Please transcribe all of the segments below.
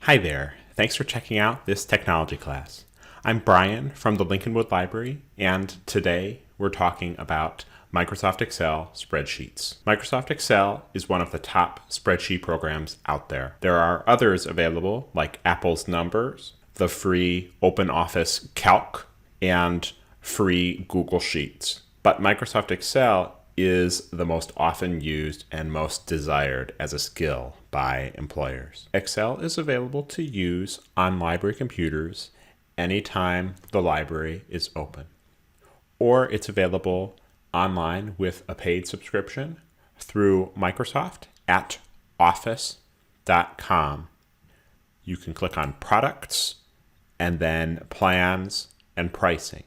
Hi there. Thanks for checking out this technology class. I'm Brian from the Lincolnwood Library, and today we're talking about Microsoft Excel spreadsheets. Microsoft Excel is one of the top spreadsheet programs out there. There are others available like Apple's Numbers, the free OpenOffice Calc, and free Google Sheets. But Microsoft Excel is the most often used and most desired as a skill by employers. Excel is available to use on library computers anytime the library is open, or it's available online with a paid subscription through Microsoft at office.com. You can click on products and then plans and pricing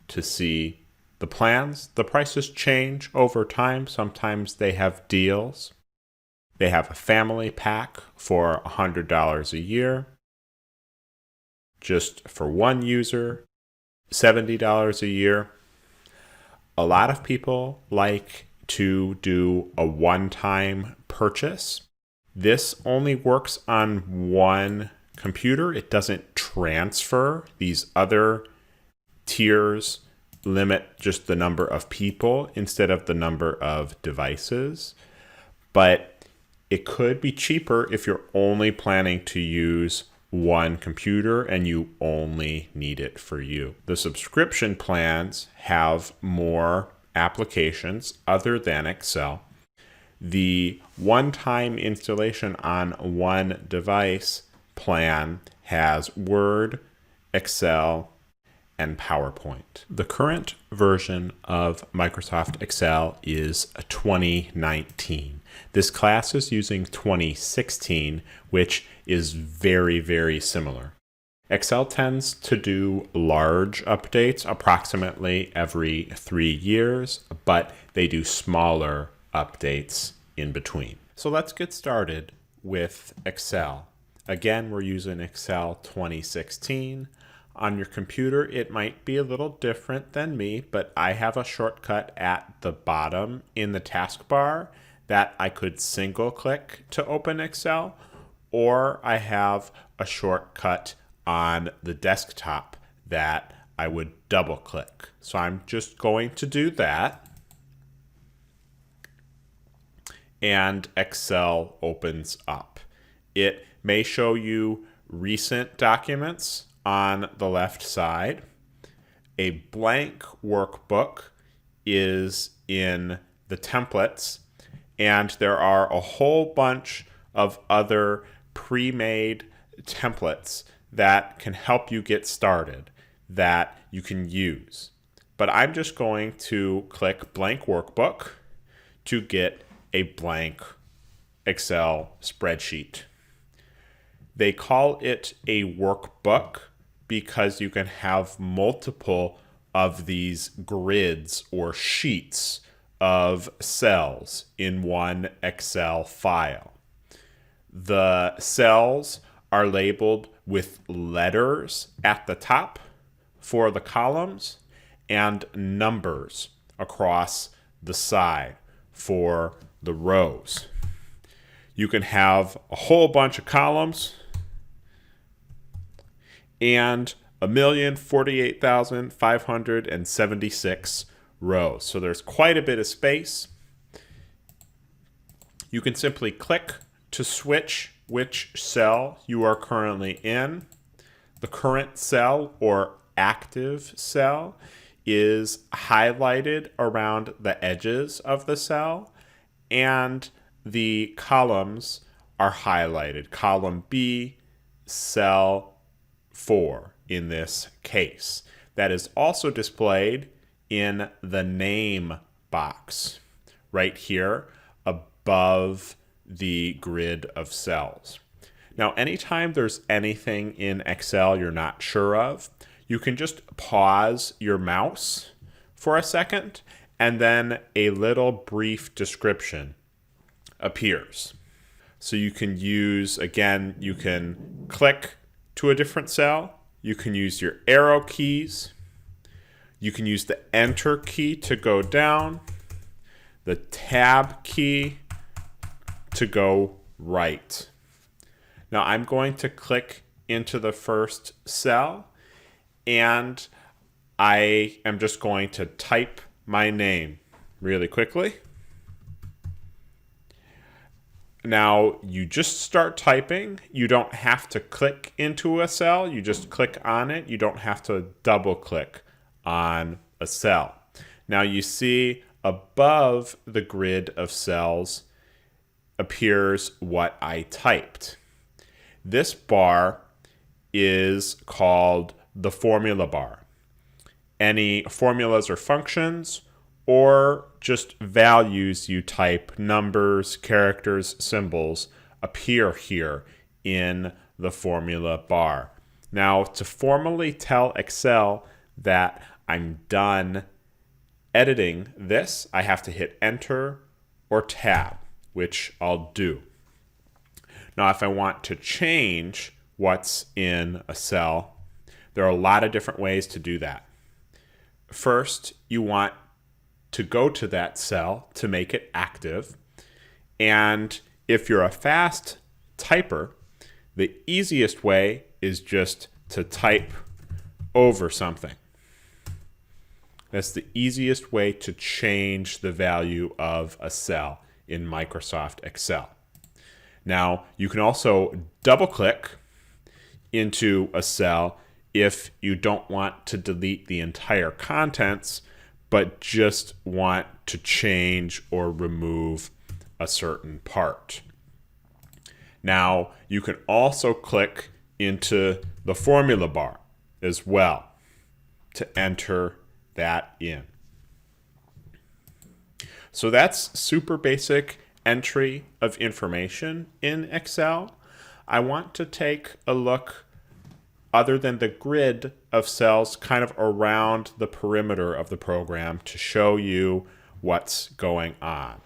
to see the plans. The prices change over time. Sometimes they have deals. They have a family pack for $100 a year. Just for one user, $70 a year. A lot of people like to do a one-time purchase. This only works on one computer. It doesn't transfer. These other tiers limit just the number of people instead of the number of devices. But it could be cheaper if you're only planning to use one computer and you only need it for you. The subscription plans have more applications other than Excel. The one-time installation on one device plan has Word, Excel, and PowerPoint. The current version of Microsoft Excel is 2019. This class is using 2016, which is very, very similar. Excel tends to do large updates approximately every 3 years, but they do smaller updates in between. So let's get started with Excel. Again, we're using Excel 2016. On your computer, it might be a little different than me, but I have a shortcut at the bottom in the taskbar that I could single click to open Excel, or I have a shortcut on the desktop that I would double click. So I'm just going to do that. And Excel opens up. It may show you recent documents on the left side. A blank workbook is in the templates, and there are a whole bunch of other pre-made templates that can help you get started that you can use. But I'm just going to click blank workbook to get a blank Excel spreadsheet. They call it a workbook because you can have multiple of these grids or sheets of cells in one Excel file. The cells are labeled with letters at the top for the columns and numbers across the side for the rows. You can have a whole bunch of columns and 1,048,576 rows. So there's quite a bit of space. You can simply click to switch which cell you are currently in. The current cell or active cell is highlighted around the edges of the cell, and the columns are highlighted. Column B, cell 4 in this case. That is also displayed in the name box right here above the grid of cells. Now, anytime there's anything in Excel you're not sure of, you can just pause your mouse for a second, and then a little brief description appears. So you can use, again, you can click to a different cell. You can use your arrow keys. You can use the Enter key to go down, the Tab key to go right. Now I'm going to click into the first cell, and I am just going to type my name really quickly. Now you just start typing. You don't have to click into a cell. You just click on it. You don't have to double click on a cell. Now you see above the grid of cells appears what I typed. This bar is called the formula bar. Any formulas or functions or just values you type, numbers, characters, symbols, appear here in the formula bar. Now, to formally tell Excel that I'm done editing this, I have to hit Enter or Tab, which I'll do. Now, if I want to change what's in a cell, there are a lot of different ways to do that. First, you want to go to that cell to make it active. And if you're a fast typer, the easiest way is just to type over something. That's the easiest way to change the value of a cell in Microsoft Excel. Now, you can also double click into a cell if you don't want to delete the entire contents, but just want to change or remove a certain part. Now, you can also click into the formula bar as well to enter that in. So that's super basic entry of information in Excel. I want to take a look other than the grid of cells kind of around the perimeter of the program to show you what's going on.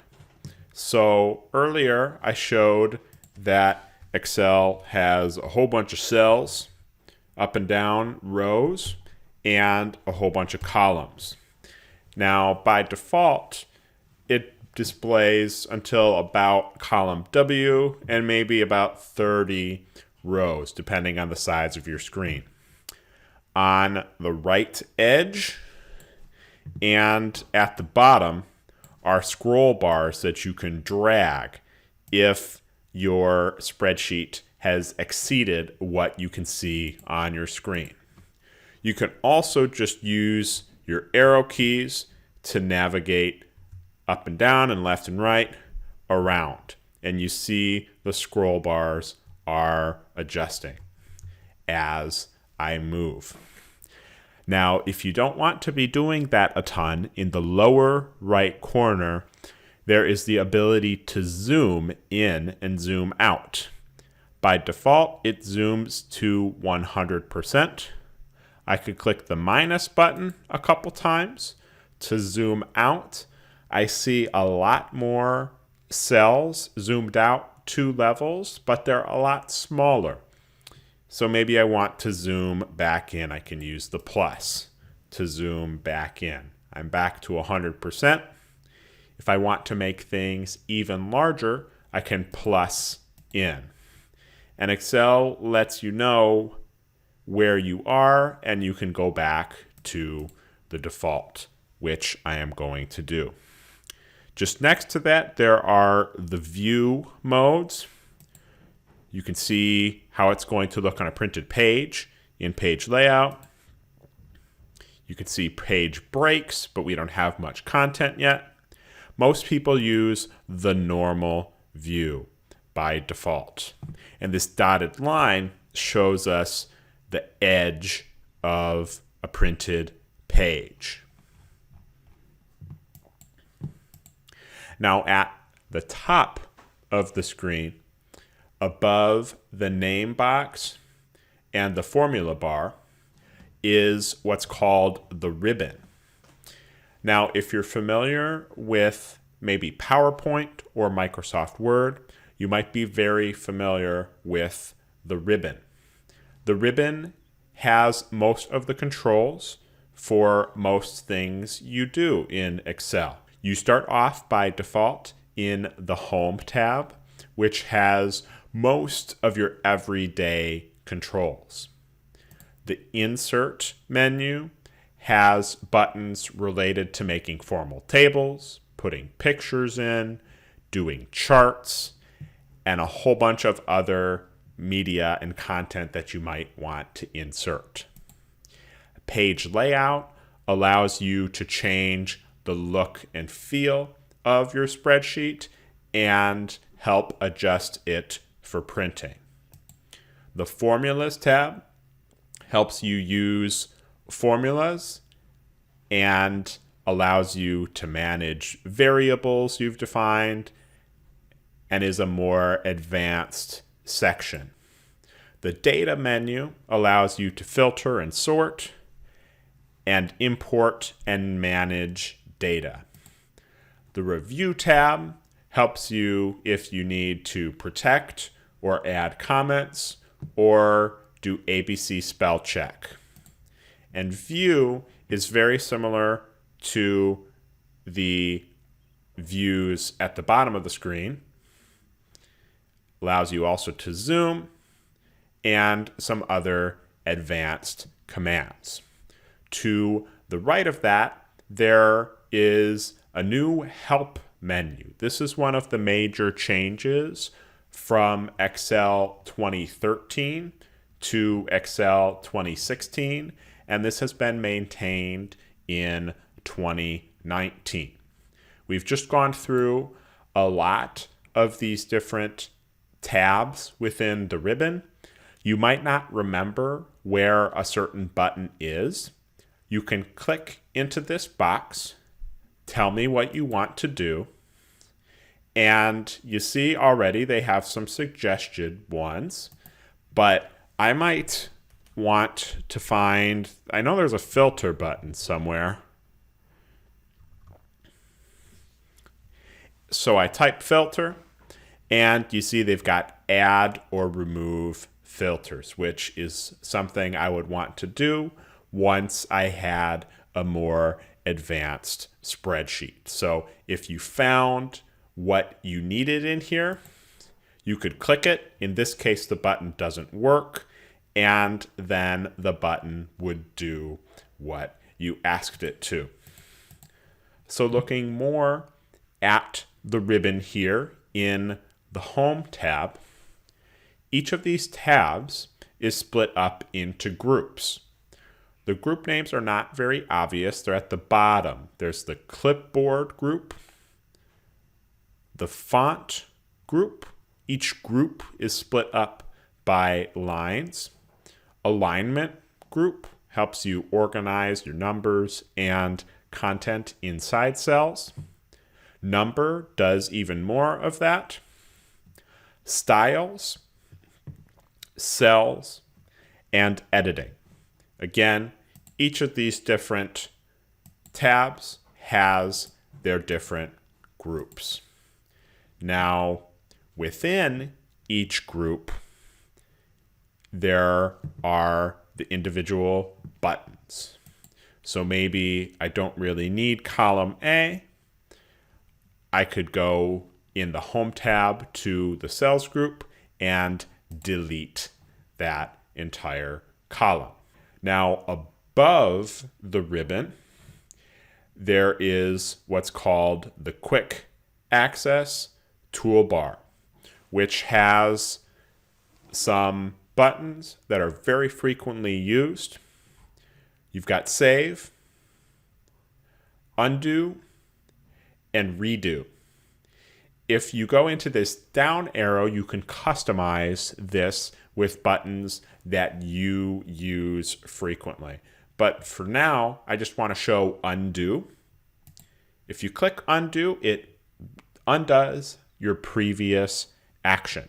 So earlier I showed that Excel has a whole bunch of cells, up and down rows, and a whole bunch of columns. Now by default, it displays until about column W and maybe about 30 rows, depending on the size of your screen. On the right edge and at the bottom are scroll bars that you can drag if your spreadsheet has exceeded what you can see on your screen. You can also just use your arrow keys to navigate up and down and left and right around. And you see the scroll bars are adjusting as I move. Now, if you don't want to be doing that a ton, in the lower right corner, there is the ability to zoom in and zoom out. By default, it zooms to 100%. I could click the minus button a couple times to zoom out. I see a lot more cells zoomed out 2 levels, but they're a lot smaller. So maybe I want to zoom back in. I can use the plus to zoom back in. I'm back to 100%. If I want to make things even larger, I can plus in. And Excel lets you know where you are, and you can go back to the default, which I am going to do. Just next to that, there are the view modes. You can see how it's going to look on a printed page in page layout. You can see page breaks, but we don't have much content yet. Most people use the normal view by default. And this dotted line shows us the edge of a printed page. Now at the top of the screen, above the name box and the formula bar, is what's called the ribbon. Now, if you're familiar with maybe PowerPoint or Microsoft Word, you might be very familiar with the ribbon. The ribbon has most of the controls for most things you do in Excel. You start off by default in the Home tab, which has most of your everyday controls. The Insert menu has buttons related to making formal tables, putting pictures in, doing charts, and a whole bunch of other media and content that you might want to insert. Page layout allows you to change the look and feel of your spreadsheet and help adjust it for printing. The Formulas tab helps you use formulas and allows you to manage variables you've defined and is a more advanced section. The Data menu allows you to filter and sort and import and manage data. The Review tab helps you if you need to protect or add comments or do ABC spell check. And View is very similar to the views at the bottom of the screen. Allows you also to zoom and some other advanced commands. To the right of that, there is a new Help menu. This is one of the major changes from Excel 2013 to Excel 2016, and this has been maintained in 2019. We've just gone through a lot of these different tabs within the ribbon. You might not remember where a certain button is. You can click into this box, tell me what you want to do, and you see already they have some suggested ones, but I might want to find, I know there's a filter button somewhere. So I type filter, and you see they've got add or remove filters, which is something I would want to do once I had a more advanced spreadsheet. So if you found what you needed in here, you could click it. In this case, the button doesn't work, and then the button would do what you asked it to. So looking more at the ribbon here in the Home tab, each of these tabs is split up into groups. The group names are not very obvious. They're at the bottom. There's the Clipboard group, the Font group. Each group is split up by lines. Alignment group helps you organize your numbers and content inside cells. Number does even more of that. Styles, cells, and editing. Again, each of these different tabs has their different groups. Now, within each group, there are the individual buttons. So maybe I don't really need column A. I could go in the Home tab to the Cells group and delete that entire column. Now, above the ribbon, there is what's called the Quick Access toolbar, which has some buttons that are very frequently used. You've got Save, Undo, and Redo. If you go into this down arrow, you can customize this with buttons that you use frequently. But for now, I just want to show Undo. If you click Undo, it undoes your previous action.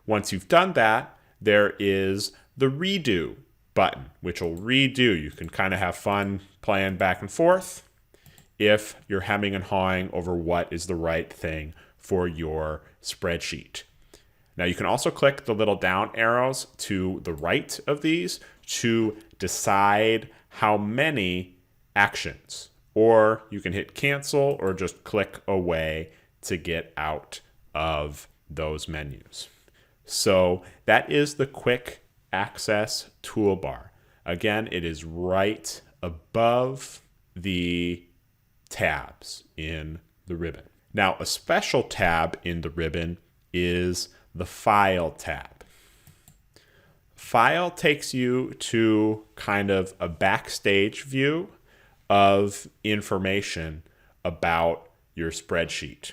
Once you've done that, there is the Redo button, which will redo. You can kind of have fun playing back and forth if you're hemming and hawing over what is the right thing for your spreadsheet. Now you can also click the little down arrows to the right of these to decide how many actions, or you can hit cancel or just click away to get out of those menus. So that is the quick access toolbar. Again, it is right above the tabs in the ribbon. Now, a special tab in the ribbon is the File tab. File takes you to kind of a backstage view of information about your spreadsheet.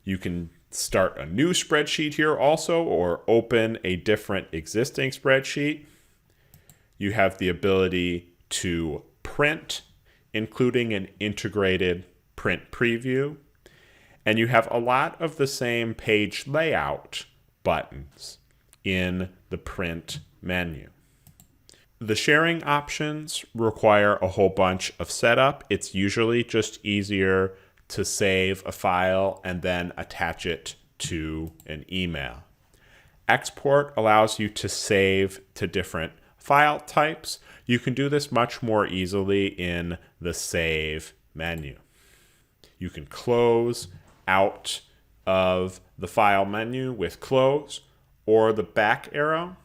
You can start a new spreadsheet here also, or open a different existing spreadsheet. You have the ability to print, including an integrated print preview. And you have a lot of the same page layout buttons in the print menu. The sharing options require a whole bunch of setup. It's usually just easier to save a file and then attach it to an email. Export allows you to save to different file types. You can do this much more easily in the Save menu. You can close out of the File menu with Close or the back arrow.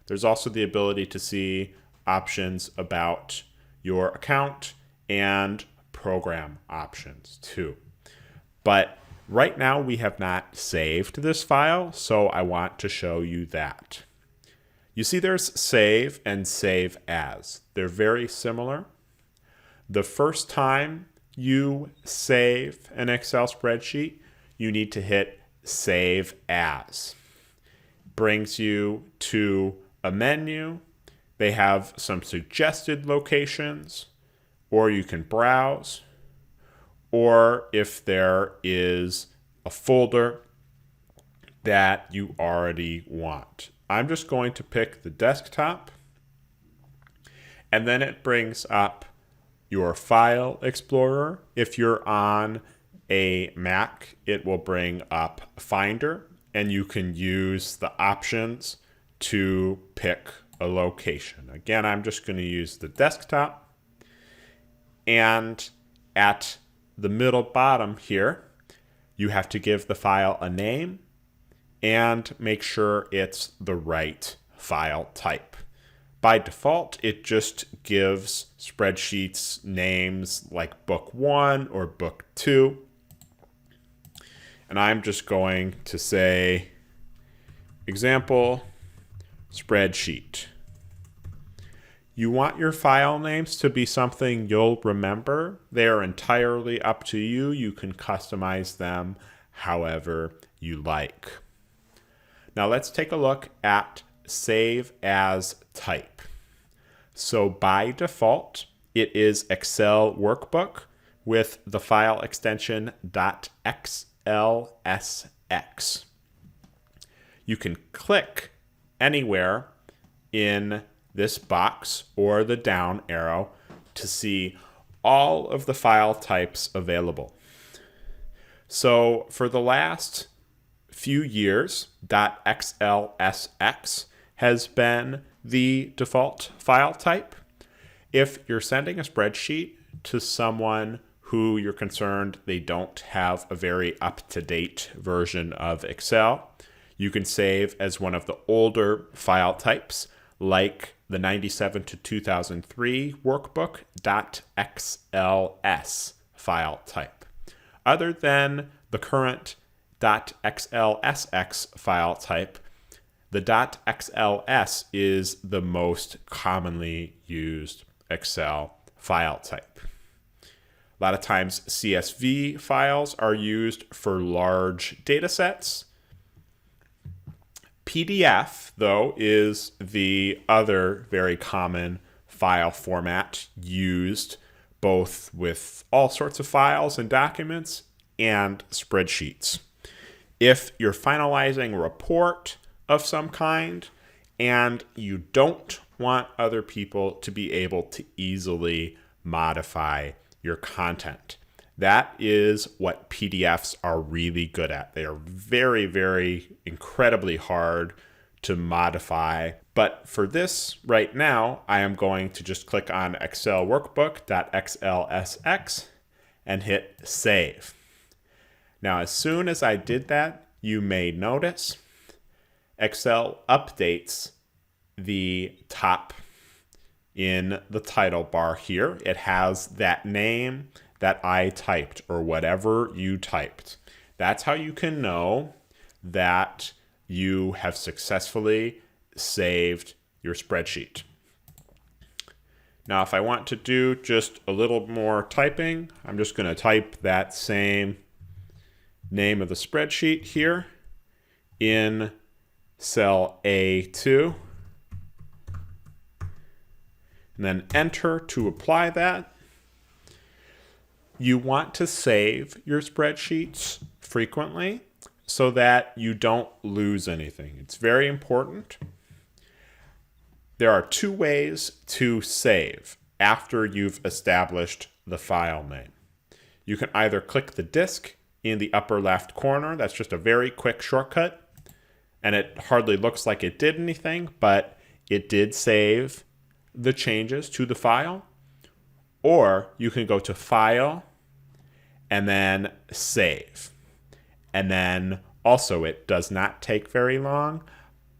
There's also the ability to see options about your account and program options too. But right now we have not saved this file, so I want to show you that. You see there's Save and Save As. They're very similar. The first time you save an Excel spreadsheet, you need to hit Save As. Brings you to a menu. They have some suggested locations, or you can browse, or if there is a folder that you already want. I'm just going to pick the desktop, and then it brings up your File Explorer. If you're on a Mac, it will bring up Finder, and you can use the options to pick a location. Again, I'm just going to use the desktop, and at the middle bottom here, you have to give the file a name and make sure it's the right file type. By default, it just gives spreadsheets names like Book 1 or Book 2. And I'm just going to say, example, spreadsheet. You want your file names to be something you'll remember. They are entirely up to you. You can customize them however you like. Now let's take a look at Save As Type. So by default, it is Excel Workbook with the file extension .xlsx. You can click anywhere in this box or the down arrow to see all of the file types available. So for the last few years, .xlsx has been the default file type. If you're sending a spreadsheet to someone who you're concerned they don't have a very up-to-date version of Excel, you can save as one of the older file types, like the 97 to 2003 workbook .xls file type. Other than the current .xlsx file type, the .xls is the most commonly used Excel file type. A lot of times CSV files are used for large data sets. PDF, though, is the other very common file format used both with all sorts of files and documents and spreadsheets. If you're finalizing a report of some kind and you don't want other people to be able to easily modify your content, that is what PDFs are really good at. They are very, very incredibly hard to modify. But for this right now, I am going to just click on Excel Workbook.xlsx and hit Save. Now, as soon as I did that, you may notice Excel updates the top in the title bar here. It has that name that I typed or whatever you typed. That's how you can know that you have successfully saved your spreadsheet. Now, if I want to do just a little more typing, I'm just going to type that same name of the spreadsheet here in cell A2, and then enter to apply that. You want to save your spreadsheets frequently so that you don't lose anything. It's very important. There are two ways to save after you've established the file name. You can either click the disk in the upper left corner. That's just a very quick shortcut, and it hardly looks like it did anything, but it did save the changes to the file. Or you can go to File and then Save. And then also, it does not take very long,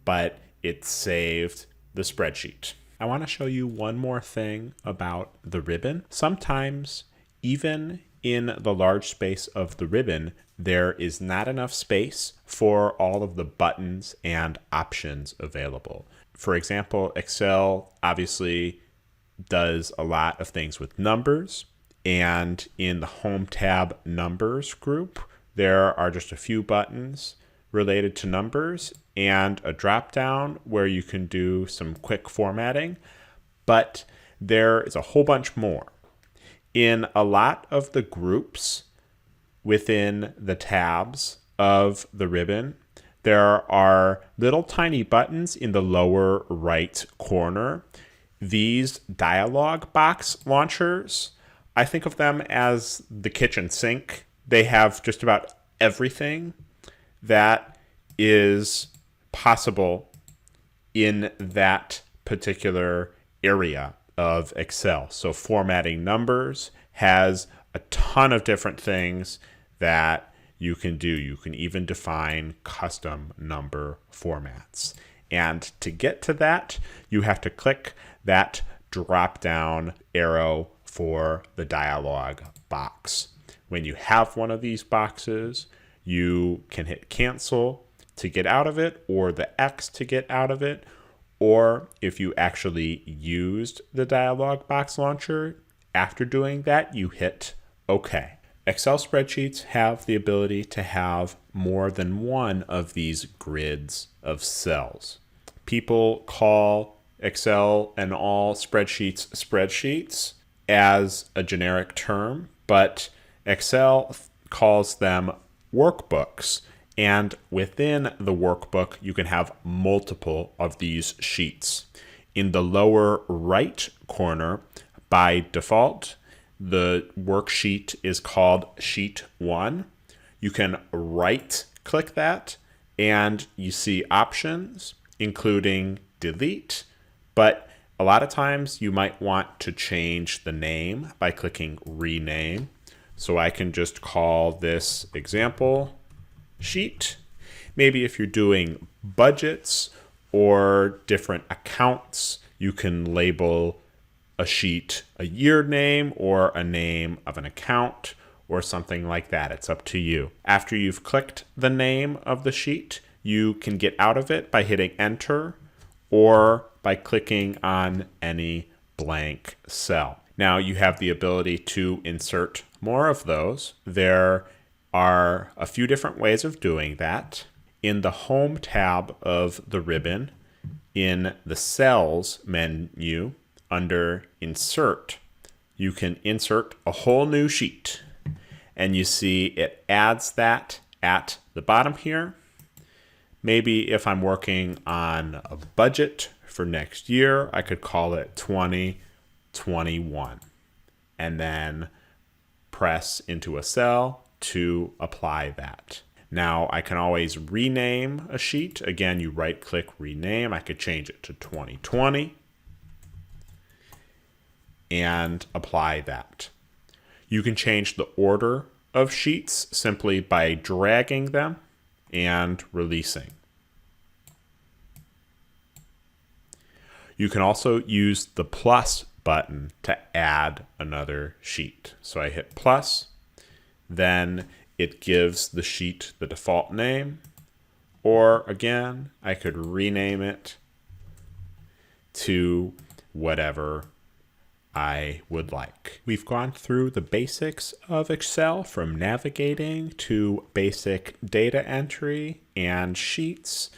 but it saved the spreadsheet. I want to show you one more thing about the ribbon. Sometimes, even in the large space of the ribbon, there is not enough space for all of the buttons and options available. For example, Excel obviously does a lot of things with numbers, and in the Home tab Numbers group, there are just a few buttons related to numbers and a drop down where you can do some quick formatting, but there is a whole bunch more. In a lot of the groups within the tabs of the ribbon, there are little tiny buttons in the lower right corner. These dialog box launchers, I think of them as the kitchen sink. They have just about everything that is possible in that particular area of Excel. So formatting numbers has a ton of different things that you can do. You can even define custom number formats. And to get to that, you have to click that drop down arrow for the dialog box. When you have one of these boxes, you can hit cancel to get out of it, or the X to get out of it, or if you actually used the dialog box launcher, after doing that, you hit OK. Excel spreadsheets have the ability to have more than one of these grids of cells. People call Excel and all spreadsheets as a generic term, but Excel calls them workbooks. And within the workbook, you can have multiple of these sheets. In the lower right corner, by default, the worksheet is called Sheet 1. You can right-click that, and you see options, including delete. But a lot of times, you might want to change the name by clicking rename. So I can just call this example sheet. Maybe if you're doing budgets or different accounts, you can label a sheet a year name or a name of an account or something like that. It's up to you. After you've clicked the name of the sheet, you can get out of it by hitting enter or by clicking on any blank cell. Now you have the ability to insert more of those. There are a few different ways of doing that. In the Home tab of the ribbon, in the Cells menu, under Insert, you can insert a whole new sheet. And you see it adds that at the bottom here. Maybe if I'm working on a budget for next year, I could call it 2021. And then press into a cell to apply that. Now I can always rename a sheet. Again, you right-click rename. I could change it to 2020 and apply that. You can change the order of sheets simply by dragging them and releasing. You can also use the plus button to add another sheet. So I hit plus, then it gives the sheet the default name, or again, I could rename it to whatever I would like. We've gone through the basics of Excel, from navigating to basic data entry and sheets.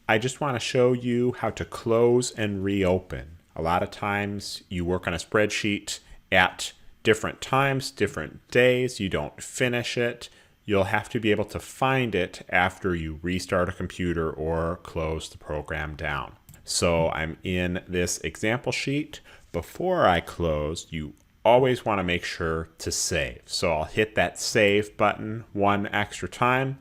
I just want to show you how to close and reopen. A lot of times you work on a spreadsheet at different times, different days. You don't finish it. You'll have to be able to find it after you restart a computer or close the program down. So I'm in this example sheet. Before I close, you always want to make sure to save. So I'll hit that save button one extra time.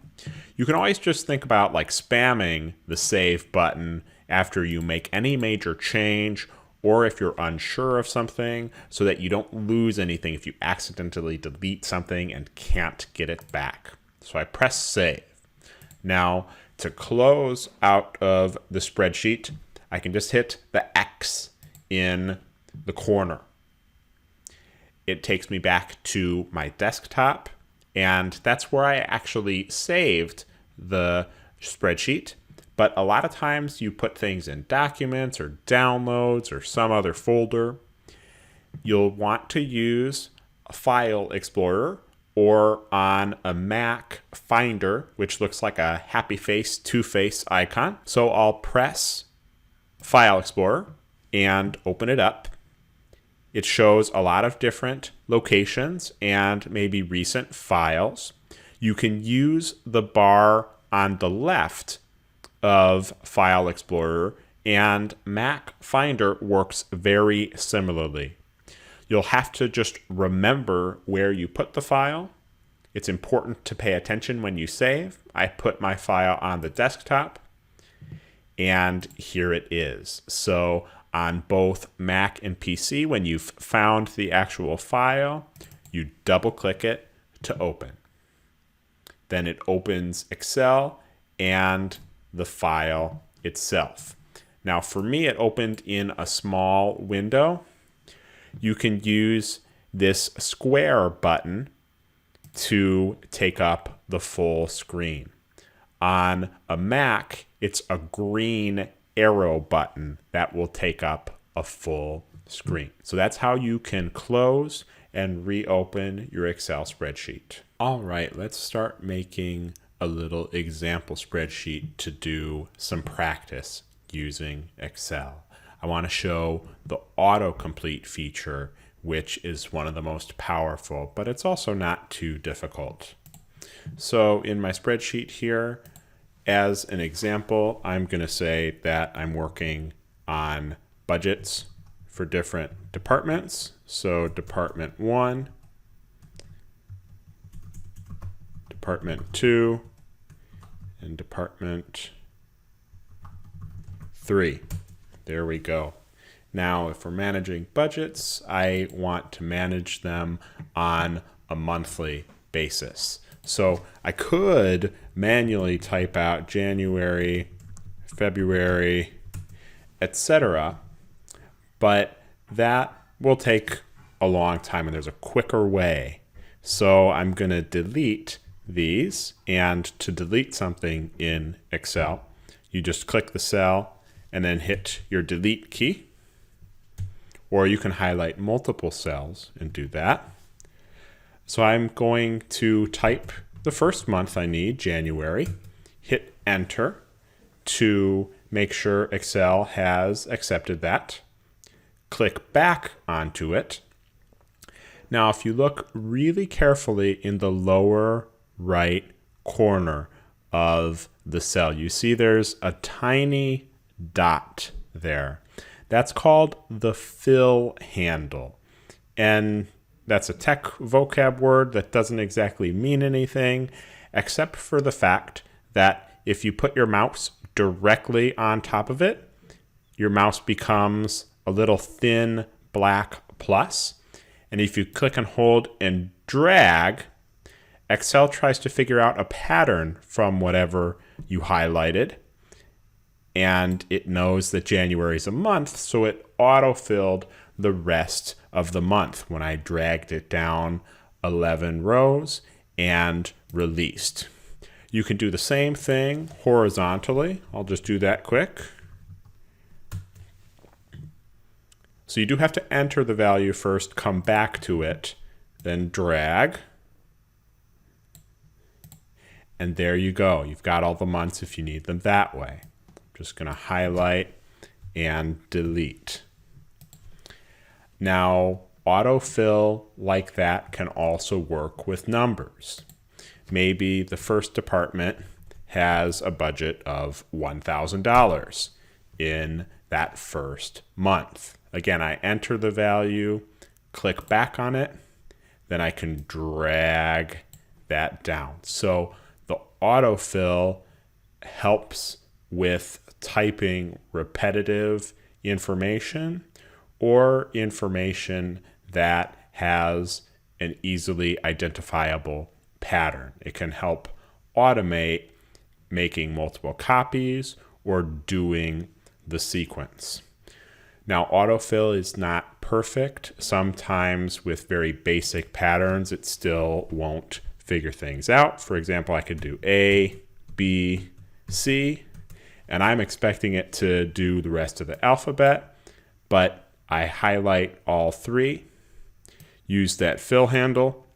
You can always just think about like spamming the save button after you make any major change, or if you're unsure of something, so that you don't lose anything if you accidentally delete something and can't get it back. So I press save. Now to close out of the spreadsheet, I can just hit the X in the corner. It takes me back to my desktop, and that's where I actually saved the spreadsheet. But a lot of times you put things in documents or downloads or some other folder. You'll want to use a File Explorer, or on a Mac, Finder, which looks like a happy face, two-face icon. So I'll press File Explorer and open it up. It shows a lot of different locations and maybe recent files. You can use the bar on the left of File Explorer, and Mac Finder works very similarly. You'll have to just remember where you put the file. It's important to pay attention when you save. I put my file on the desktop, and here it is. So on both Mac and PC, when you've found the actual file, you double click it to open. Then it opens Excel and the file itself. Now for me, it opened in a small window. You can use this square button to take up the full screen. On a Mac, it's a green arrow button that will take up a full screen. So that's how you can close and reopen your Excel spreadsheet. All right, let's start making a little example spreadsheet to do some practice using Excel. I want to show the autocomplete feature, which is one of the most powerful, but it's also not too difficult. So in my spreadsheet here, as an example, I'm going to say that I'm working on budgets for different departments. So Department 1, Department 2, and Department 3. There we go. Now, if we're managing budgets, I want to manage them on a monthly basis. So I could manually type out January, February, etc., but that will take a long time, and there's a quicker way. So I'm going to delete these, and to delete something in Excel, you just click the cell and then hit your delete key, or you can highlight multiple cells and do that. So I'm going to type the first month I need, January, hit enter to make sure Excel has accepted that. Click back onto it. Now, if you look really carefully in the lower right corner of the cell, you see there's a tiny dot there. That's called the fill handle. And that's a tech vocab word that doesn't exactly mean anything, except for the fact that if you put your mouse directly on top of it, your mouse becomes a little thin black plus. And if you click and hold and drag, Excel tries to figure out a pattern from whatever you highlighted. and it knows that January is a month, so it auto-filled the rest of the month when I dragged it down 11 rows and released. You can do the same thing horizontally. I'll just do that quick. So you do have to enter the value first, come back to it, then drag. And there you go. You've got all the months if you need them that way. I'm just going to highlight and delete. Now, autofill like that can also work with numbers. Maybe the first department has a budget of $1,000 in that first month. Again, I enter the value, click back on it, then I can drag that down. So the autofill helps with typing repetitive information or information that has an easily identifiable pattern. It can help automate making multiple copies or doing the sequence. Now, autofill is not perfect. Sometimes with very basic patterns, it still won't figure things out. For example, I could do A, B, C, and I'm expecting it to do the rest of the alphabet, but I highlight all three, use that fill handle,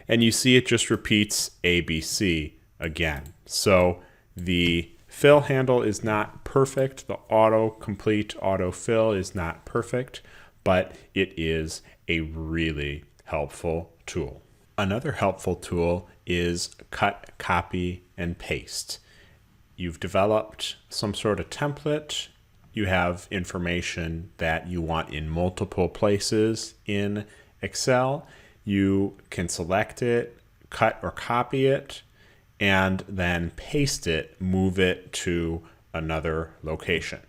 and you see it just repeats A, B, C again. So the fill handle is not perfect. The autocomplete autofill is not perfect, but it is a really helpful tool. Another helpful tool is cut, copy, and paste. You've developed some sort of template. You have information that you want in multiple places in Excel. You can select it, cut or copy it, and then paste it, move it to another location.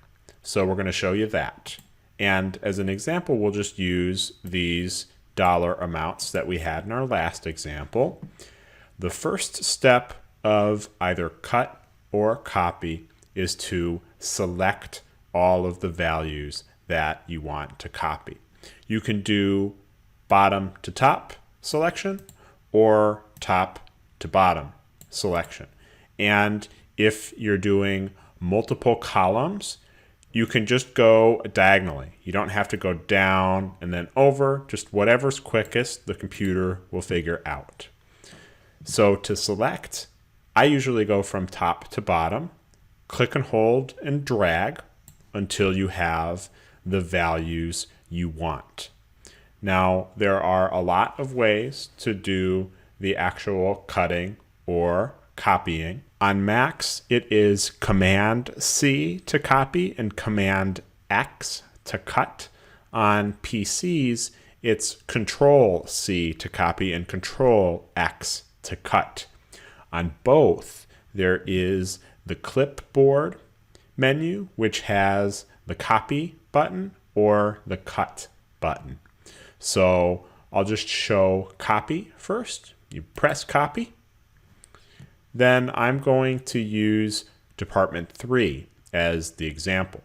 So we're going to show you that. And as an example, we'll just use these dollar amounts that we had in our last example. The first step of either cut or copy is to select all of the values that you want to copy. You can do bottom to top selection or top to bottom selection. And if you're doing multiple columns, you can just go diagonally. You don't have to go down and then over, just whatever's quickest, the computer will figure out. So to select, I usually go from top to bottom, click and hold and drag until you have the values you want. Now, there are a lot of ways to do the actual cutting or copying. On Macs, it is Command C to copy and Command X to cut. On PCs, it's Control C to copy and Control X to cut. On both, there is the clipboard menu, which has the copy button or the cut button. So I'll just show copy first. You press copy. Then I'm going to use Department 3 as the example.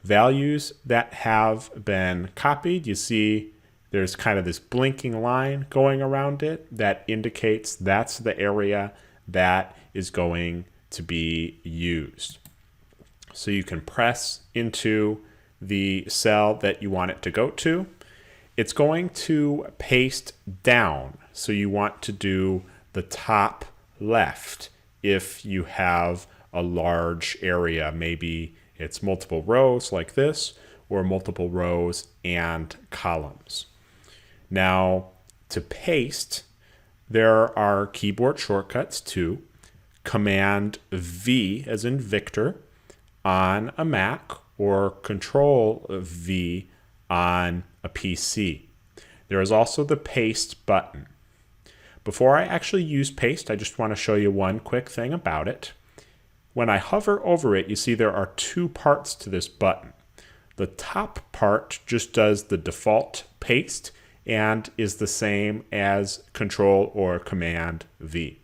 Values that have been copied, you see there's kind of this blinking line going around it that indicates that's the area that is going to be used. So you can press into the cell that you want it to go to. It's going to paste down, so you want to do the top left if you have a large area. Maybe it's multiple rows like this, or multiple rows and columns. Now, to paste, there are keyboard shortcuts too. Command V as in Victor on a Mac, or Control V on a PC. There is also the paste button. Before I actually use paste, I just want to show you one quick thing about it. When I hover over it, you see there are two parts to this button. The top part just does the default paste and is the same as Control or Command V.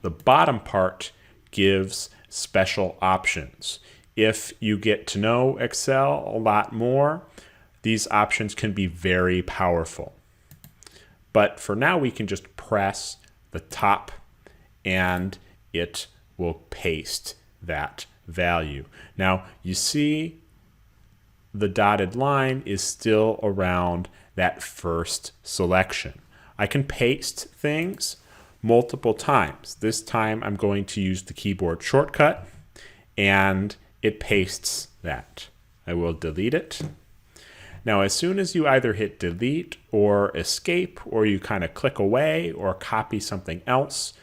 The bottom part gives special options. If you get to know Excel a lot more, these options can be very powerful. But for now, we can just press the top and it will paste that value. Now, you see the dotted line is still around that first selection. I can paste things multiple times. This time I'm going to use the keyboard shortcut and it pastes that. I will delete it. Now, as soon as you either hit delete or escape, or you kind of click away or copy something else,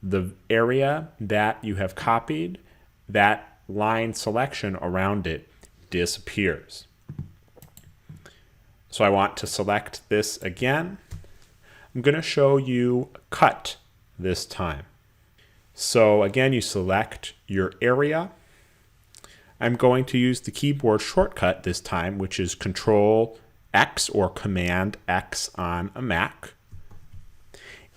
the area that you have copied, that line selection around it disappears. So I want to select this again. I'm going to show you cut this time. So again, you select your area. I'm going to use the keyboard shortcut this time, which is Control X or Command X on a Mac.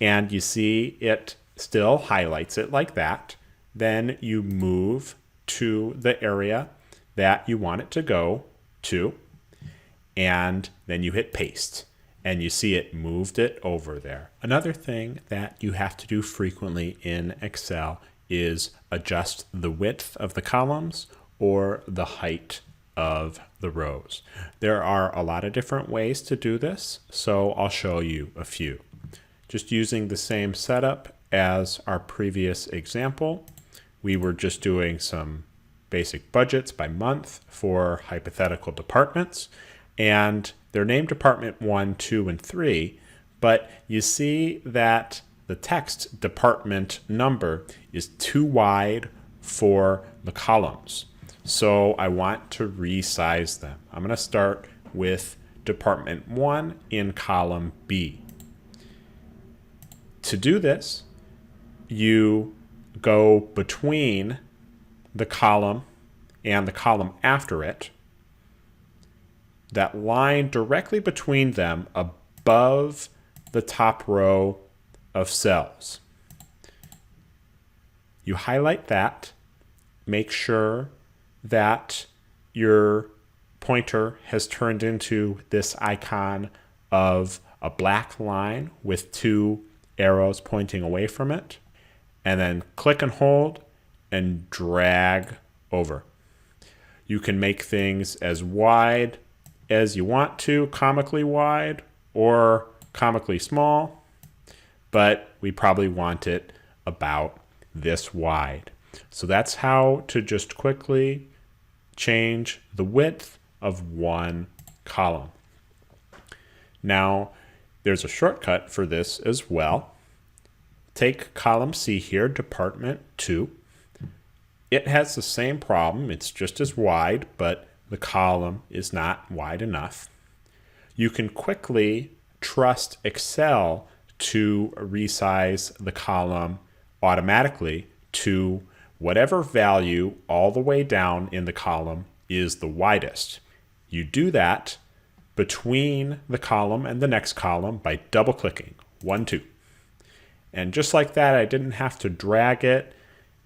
And you see it still highlights it like that. Then you move to the area that you want it to go to, and then you hit paste. And you see it moved it over there. Another thing that you have to do frequently in Excel is adjust the width of the columns or the height of the rows. There are a lot of different ways to do this, so I'll show you a few. Just using the same setup as our previous example, we were just doing some basic budgets by month for hypothetical departments, and they're named Department 1, 2, and 3, but you see that the text department number is too wide for the columns. So I want to resize them. I'm going to start with Department 1 in column B. To do this, you go between the column and the column after it, that line directly between them above the top row of cells. You highlight that, make sure that your pointer has turned into this icon of a black line with two arrows pointing away from it, and then click and hold and drag over. You can make things as wide as you want to, comically wide or comically small, but we probably want it about this wide. So that's how to just quickly change the width of one column. Now, there's a shortcut for this as well. Take column C here, Department 2. It has the same problem. It's just as wide, but the column is not wide enough. You can quickly trust Excel to resize the column automatically to whatever value all the way down in the column is the widest. You do that between the column and the next column by double-clicking, 1, 2. And just like that, I didn't have to drag it.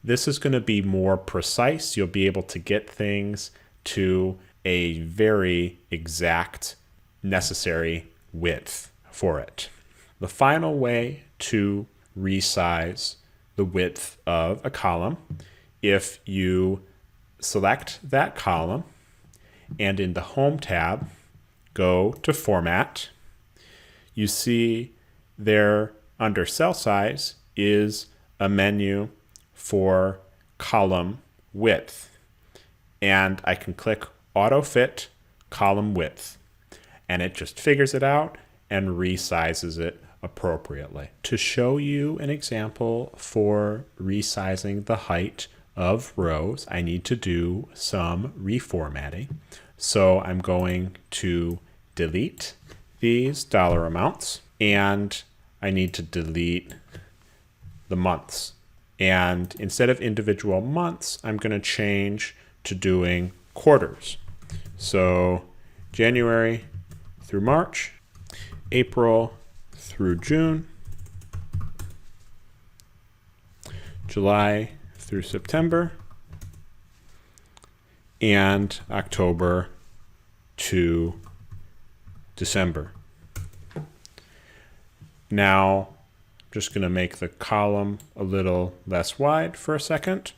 This is going to be more precise. You'll be able to get things to a very exact necessary width for it. The final way to resize the width of a column, if you select that column and in the Home tab, go to Format, you see there under Cell Size is a menu for column width. And I can click Auto Fit Column Width. And it just figures it out and resizes it appropriately. To show you an example for resizing the height of rows, I need to do some reformatting. So I'm going to delete these dollar amounts, and I need to delete the months. And instead of individual months, I'm going to change to doing quarters. So January through March, April through June, July through September, and October to December. Now, I'm just going to make the column a little less wide for a second.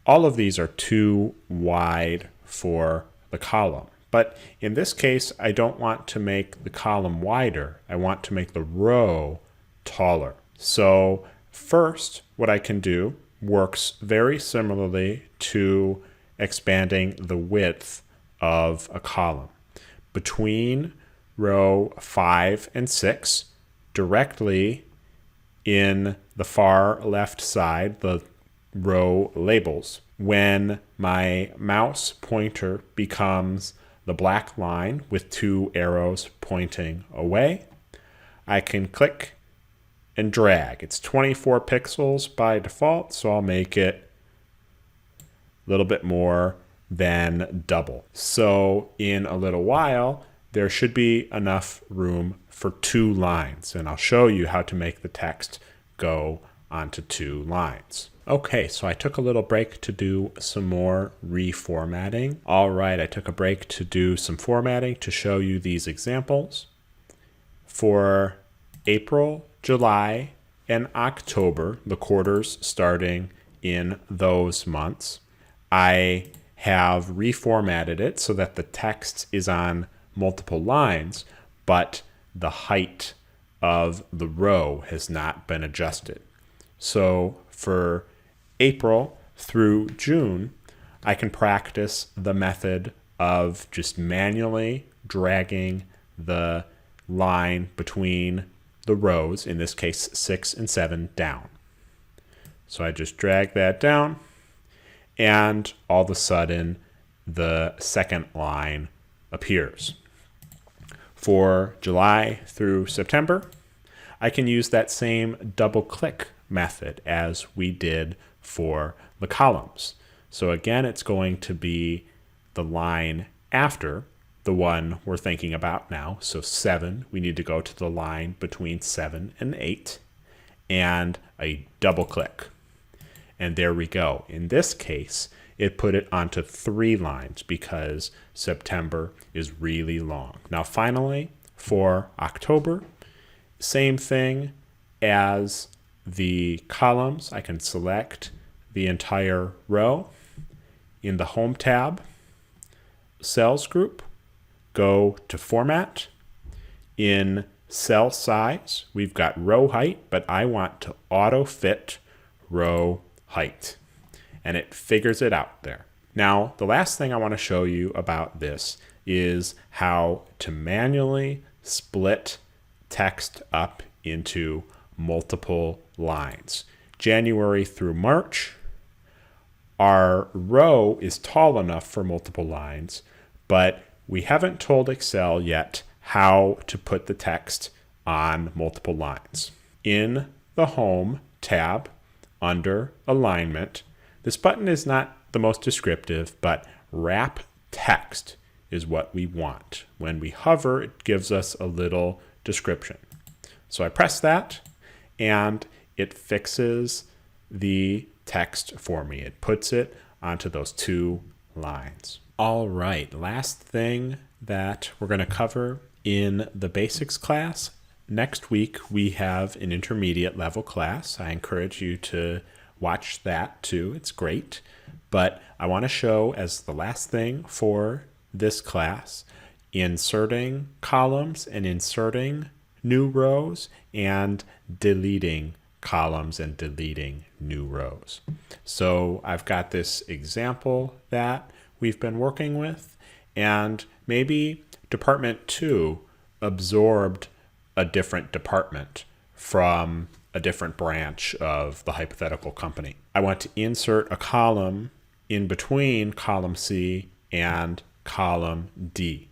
All of these are too wide for the column. But in this case, I don't want to make the column wider. I want to make the row taller. So first, what I can do works very similarly to expanding the width of a column. Between row 5 and 6, directly in the far left side, the row labels, when my mouse pointer becomes the black line with 2 arrows pointing away, I can click and drag. It's 24 pixels by default, so I'll make it a little bit more than double. So in a little while, there should be enough room for 2 lines, and I'll show you how to make the text go onto 2 lines. Okay, so I took a little break to do some more reformatting. All right, I took a break to do some formatting to show you these examples. For April, July, and October, the quarters starting in those months, I have reformatted it so that the text is on multiple lines, but the height of the row has not been adjusted. So for April through June, I can practice the method of just manually dragging the line between the rows, in this case 6 and 7, down. So I just drag that down, and all of a sudden the second line appears. For July through September, I can use that same double click method as we did for the columns. So again, it's going to be the line after the one we're thinking about now. So 7, we need to go to the line between 7 and 8, and a double click. And there we go. In this case, it put it onto 3 lines because September is really long. Now finally, for October, same thing as the columns. I can select the entire row. In the Home tab, Cells group, go to Format. In Cell Size, we've got row height, but I want to auto-fit row height. And it figures it out there. Now, the last thing I want to show you about this is how to manually split text up into multiple lines. January through March, our row is tall enough for multiple lines, but we haven't told Excel yet how to put the text on multiple lines. In the Home tab, under Alignment, this button is not the most descriptive, but Wrap Text is what we want. When we hover, it gives us a little description. So I press that, and it fixes the text for me. It puts it onto those 2 lines. All right, last thing that we're going to cover in the basics class. Next week, we have an intermediate level class. I encourage you to watch that too. It's great. But I want to show as the last thing for this class, inserting columns and inserting new rows and deleting columns and deleting new rows. So I've got this example that we've been working with, and maybe Department 2 absorbed a different department from a different branch of the hypothetical company. I want to insert a column in between column C and column D.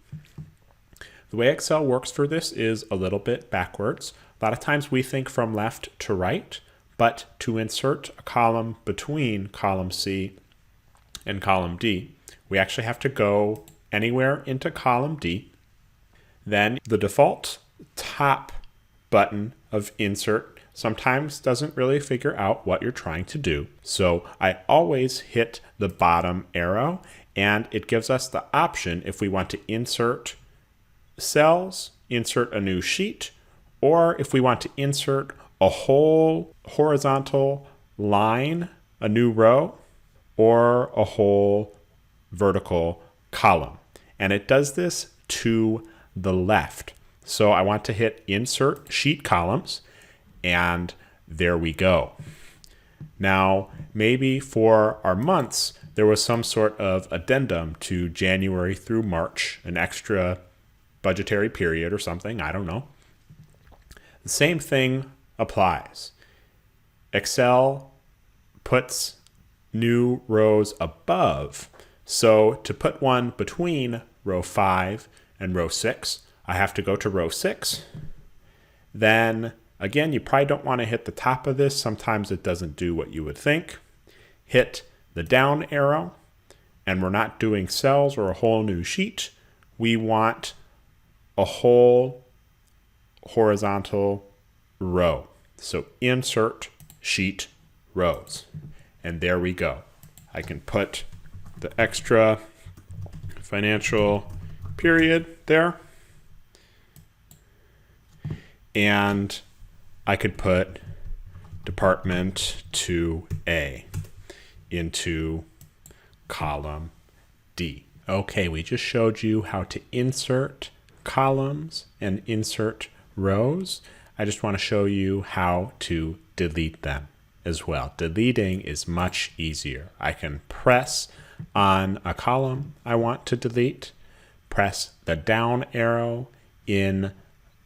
The way Excel works for this is a little bit backwards. A lot of times we think from left to right, but to insert a column between column C and column D, we actually have to go anywhere into column D. Then the default top button of insert sometimes doesn't really figure out what you're trying to do. So I always hit the bottom arrow, and it gives us the option if we want to insert cells, insert a new sheet, or if we want to insert a whole horizontal line, a new row, or a whole vertical column. And it does this to the left. So I want to hit Insert Sheet Columns, and there we go. Now, maybe for our months, there was some sort of addendum to January through March, an extra budgetary period or something, I don't know. The same thing applies. Excel puts new rows above. So to put one between row 5 and row 6, I have to go to row 6. Then again, you probably don't want to hit the top of this. Sometimes it doesn't do what you would think. Hit the down arrow, and we're not doing cells or a whole new sheet. We want a whole horizontal row. So insert sheet rows. And there we go. I can put the extra financial period there. And I could put Department 2A into column D. Okay, we just showed you how to insert columns and insert rows. I just want to show you how to delete them as well. Deleting is much easier. I can press on a column I want to delete, press the down arrow in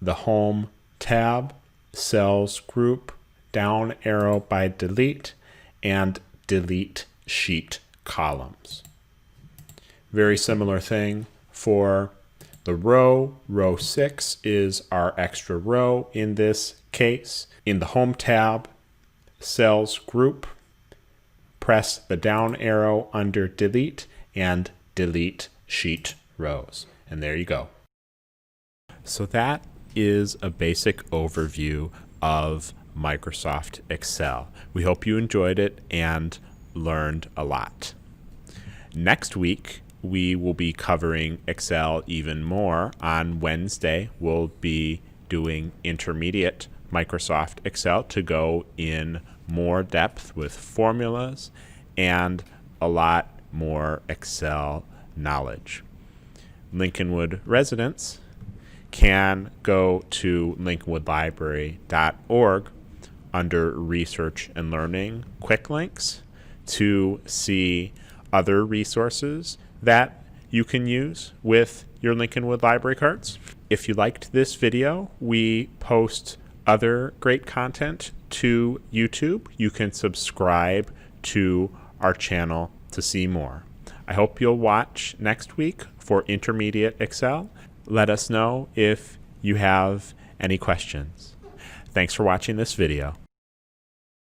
the Home tab, Cells group, down arrow by delete, and delete sheet columns. Very similar thing for the row. Row 6 is our extra row in this case. In the Home tab, Cells group, press the down arrow under delete and delete sheet rows. And there you go. So that is a basic overview of Microsoft Excel. We hope you enjoyed it and learned a lot. Next week, we will be covering Excel even more. On Wednesday, we'll be doing intermediate Microsoft Excel to go in more depth with formulas and a lot more Excel knowledge. Lincolnwood residents can go to lincolnwoodlibrary.org under Research and Learning Quick Links to see other resources that you can use with your Lincolnwood library cards. If you liked this video, we post other great content to YouTube. You can subscribe to our channel to see more. I hope you'll watch next week for Intermediate Excel. Let us know if you have any questions. Thanks for watching this video.